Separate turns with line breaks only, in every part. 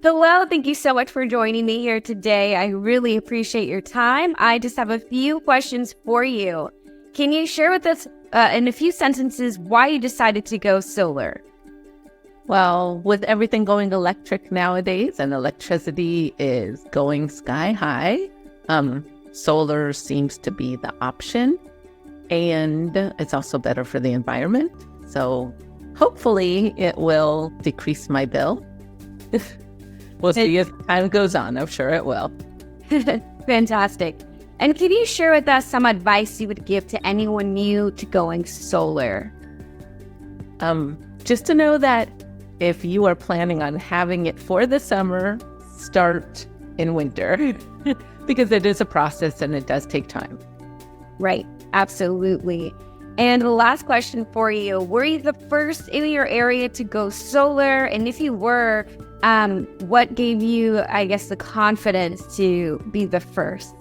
Hello, thank you so much for joining me here today. I really appreciate your time. I just have a few questions for you. Can you share with us in a few sentences why you decided to go solar?
Well, with everything going electric nowadays and electricity is going sky high, solar seems to be the option, and it's also better for the environment. So hopefully it will decrease my bill. We'll see as time goes on. I'm sure it will.
Fantastic. And can you share with us some advice you would give to anyone new to going solar?
Just to know that if you are planning on having it for the summer, start in winter because it is a process and it does take time.
Right. Absolutely. And the last question for you, were you the first in your area to go solar? And if you were, what gave you, I guess, the confidence to be the first?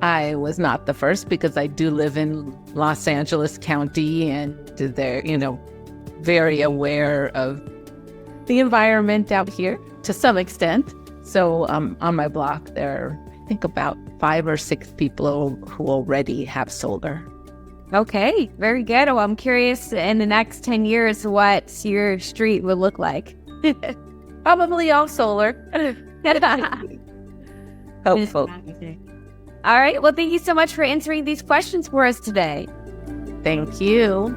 I was not the first because I do live in Los Angeles County and they're, very aware of the environment out here to some extent. So on my block, there are, I think, about 5 or 6 people who already have solar.
Okay, very good. Well, I'm curious in the next 10 years what your street will look like.
Probably all solar. Hopefully.
All right. Well, thank you so much for answering these questions for us today.
Thank you.